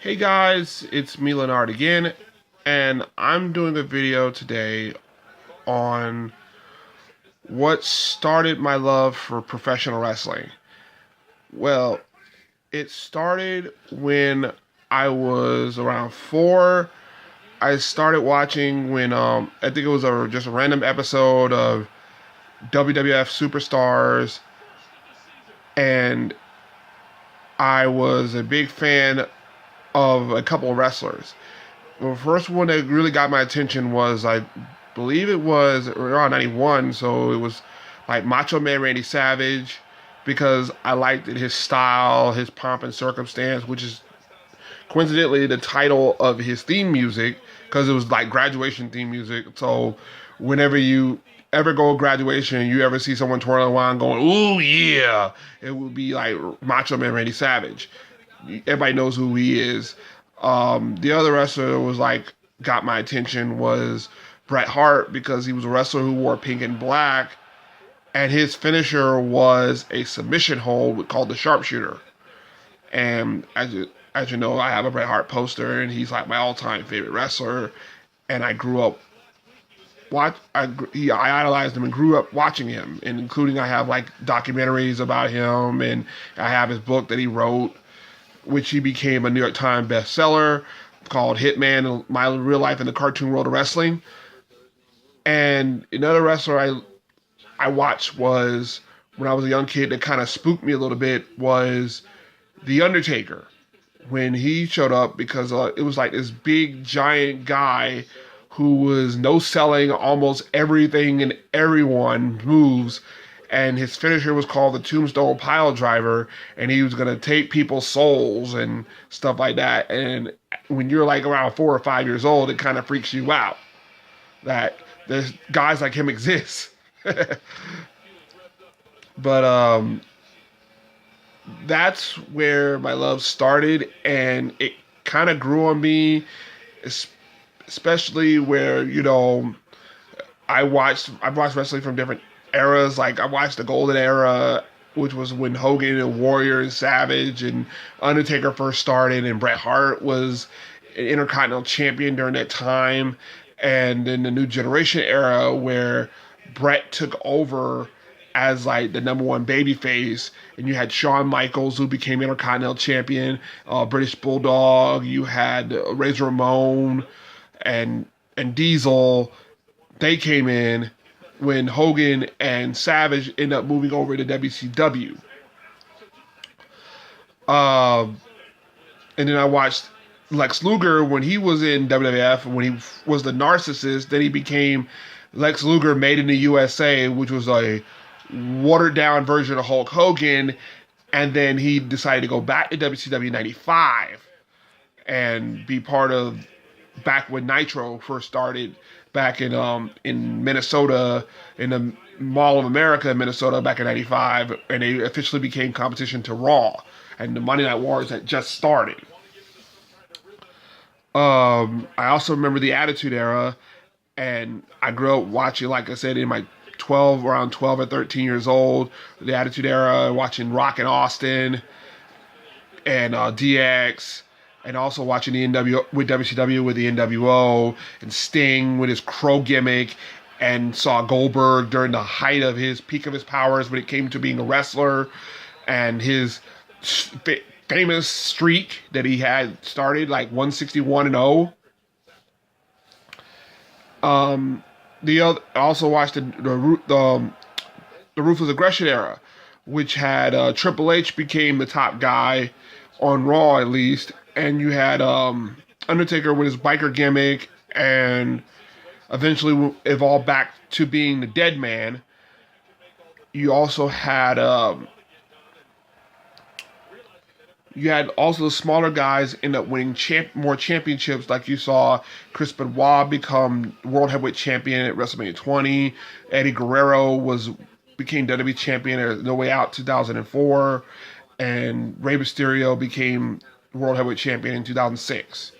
Hey guys, it's me Leonard again, and I'm doing a video today on what started my love for professional wrestling. Well, it started when I was around 4. I started watching when I think it was just a random episode of WWF Superstars, and I was a big fan of a couple of wrestlers. The first one that really got my attention was, I believe it was around 91, so it was like Macho Man Randy Savage, because I liked his style, his pomp and circumstance, which is coincidentally the title of his theme music, because it was like graduation theme music. So whenever you ever go to graduation, you ever see someone twirling around going, "Ooh yeah," it would be like Macho Man Randy Savage. Everybody knows who he is. The other wrestler that was like got my attention was Bret Hart, because he was a wrestler who wore pink and black, and his finisher was a submission hold called the sharpshooter. And as you know, I have a Bret Hart poster, and he's like my all-time favorite wrestler. And I grew up I idolized him and grew up watching him, and including I have like documentaries about him, and I have his book that he wrote, which he became a New York Times bestseller, called Hitman: My Real Life in the Cartoon World of Wrestling. And another wrestler I watched was when I was a young kid that kind of spooked me a little bit was The Undertaker, when he showed up, because it was like this big giant guy who was no selling almost everything and everyone moves, and his finisher was called the Tombstone Pile Driver, and he was gonna take people's souls and stuff like that. And when you're like around 4 or 5 years old, it kind of freaks you out that there's guys like him exist. But that's where my love started, and it kind of grew on me, especially where I've watched wrestling from different eras. Like I watched the Golden Era, which was when Hogan and Warrior and Savage and Undertaker first started, and Bret Hart was an Intercontinental Champion during that time. And then the New Generation era, where Bret took over as like the number one babyface, and you had Shawn Michaels, who became Intercontinental Champion, British Bulldog. You had Razor Ramon and Diesel. They came in when Hogan and Savage ended up moving over to WCW. And then I watched Lex Luger when he was in WWF, when he was the narcissist. Then he became Lex Luger Made in the USA, which was a watered down version of Hulk Hogan. And then he decided to go back to WCW in 95 and be part of back when Nitro first started back in Minnesota, in the Mall of America in Minnesota back in 95, and they officially became competition to Raw and the Monday Night Wars that just started. I also remember the Attitude Era, and I grew up watching, like I said, in my around 12 or 13 years old, the Attitude Era, watching Rock and Austin and DX, and also watching the NWO with WCW with the NWO, and Sting with his crow gimmick, and saw Goldberg during the height of his peak of his powers when it came to being a wrestler, and his famous streak that he had started, like 161 and 0. I also watched the Ruthless Aggression Era, which had Triple H became the top guy on Raw, at least, and you had Undertaker with his biker gimmick, and eventually evolved back to being the Dead Man. You also had the smaller guys end up winning more championships, like you saw Chris Benoit become World Heavyweight Champion at WrestleMania 20. Eddie Guerrero became WWE Champion at No Way Out 2004, and Rey Mysterio became World Heavyweight Champion in 2006.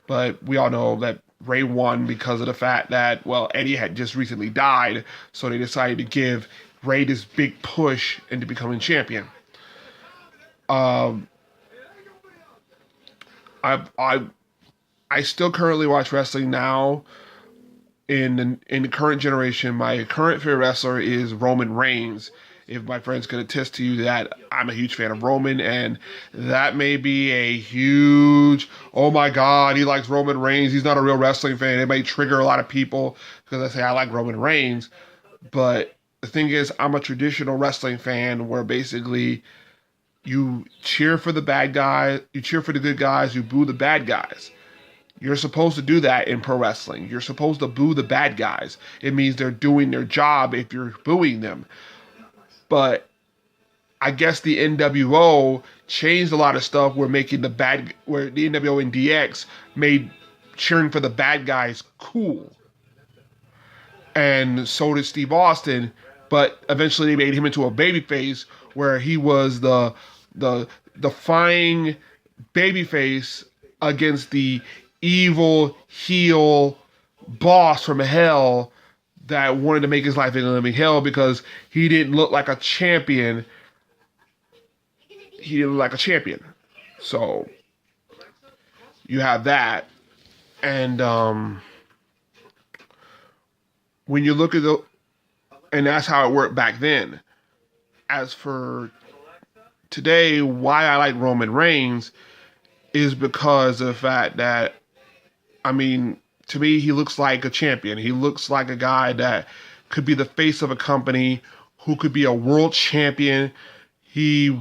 But we all know that Rey won because of the fact that, well, Eddie had just recently died, so they decided to give Rey this big push into becoming champion. I I I still currently watch wrestling now. In the current generation, my current favorite wrestler is Roman Reigns. If my friends can attest to you that I'm a huge fan of Roman, and that may be a huge, oh my God, he likes Roman Reigns. He's not a real wrestling fan. It may trigger a lot of people because I say I like Roman Reigns. But the thing is, I'm a traditional wrestling fan where basically you cheer for the bad guys, you cheer for the good guys, you boo the bad guys. You're supposed to do that in pro wrestling. You're supposed to boo the bad guys. It means they're doing their job if you're booing them. But I guess the NWO changed a lot of stuff where the NWO and DX made cheering for the bad guys cool. And so did Steve Austin, but eventually they made him into a babyface where he was the defying babyface against the evil heel boss from hell that wanted to make his life in a living hell because he didn't look like a champion. He didn't look like a champion. So you have that. And when you look at and that's how it worked back then. As for today, why I like Roman Reigns is because of the fact that, I mean, to me, he looks like a champion. He looks like a guy that could be the face of a company, who could be a world champion. He's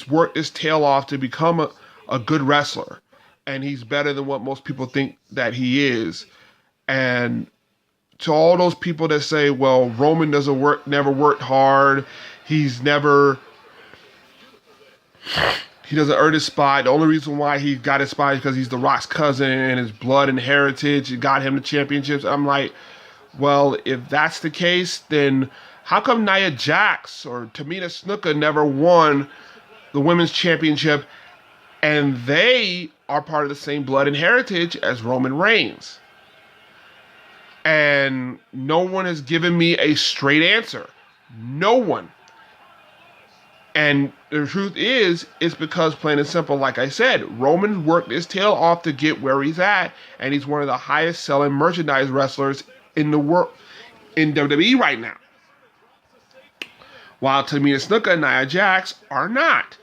worked his tail off to become a good wrestler, and he's better than what most people think that he is. And to all those people that say, well, Roman never worked hard, he doesn't earn his spot. The only reason why he got his spot is because he's The Rock's cousin and his blood and heritage got him the championships. I'm like, well, if that's the case, then how come Nia Jax or Tamina Snuka never won the women's championship and they are part of the same blood and heritage as Roman Reigns? And no one has given me a straight answer. No one. And the truth is, it's because, plain and simple, like I said, Roman worked his tail off to get where he's at, and he's one of the highest selling merchandise wrestlers in the world, in WWE right now. While Tamina Snuka and Nia Jax are not.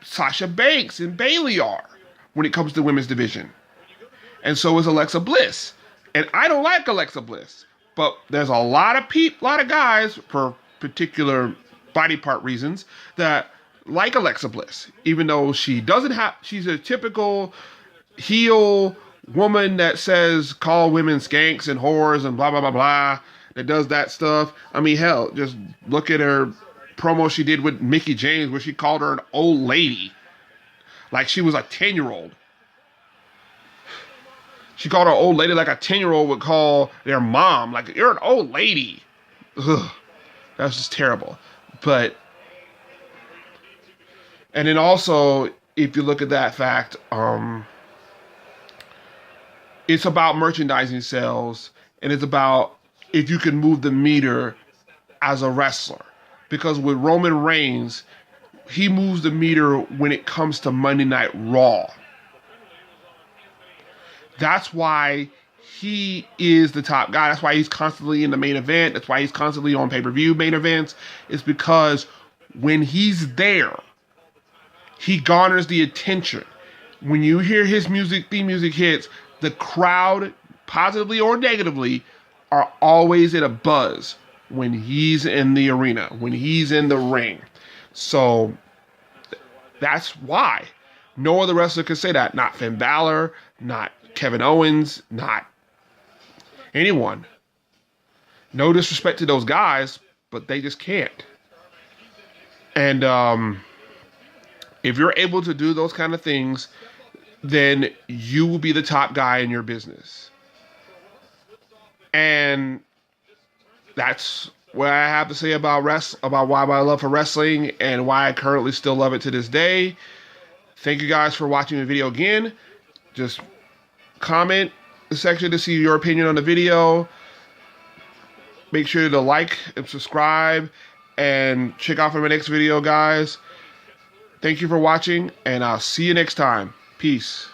Sasha Banks and Bayley are when it comes to women's division. And so is Alexa Bliss. And I don't like Alexa Bliss, but there's a lot of guys for particular body part reasons that like Alexa Bliss, even though she's a typical heel woman that says call women skanks and whores and blah blah blah blah, that does that stuff. I mean, hell, just look at her promo she did with Mickie James where she called her an old lady, like she was a 10-year-old. She called her old lady like a 10-year-old would call their mom, like, you're an old lady. Ugh, that's just terrible. But, and then also, if you look at that fact, it's about merchandising sales, and it's about if you can move the meter as a wrestler. Because with Roman Reigns, he moves the meter when it comes to Monday Night Raw. That's why he is the top guy. That's why he's constantly in the main event. That's why he's constantly on pay-per-view main events. It's because when he's there, he garners the attention. When you hear his theme music hits, the crowd, positively or negatively, are always in a buzz when he's in the arena, when he's in the ring. So that's why. No other wrestler can say that. Not Finn Balor, not Kevin Owens, not anyone. No disrespect to those guys, but they just can't. And if you're able to do those kind of things, then you will be the top guy in your business. And that's what I have to say about why my love for wrestling and why I currently still love it to this day. Thank you guys for watching the video again. Just comment section to see your opinion on the video. Make sure to like and subscribe and check out for my next video, guys. Thank you for watching, and I'll see you next time. Peace.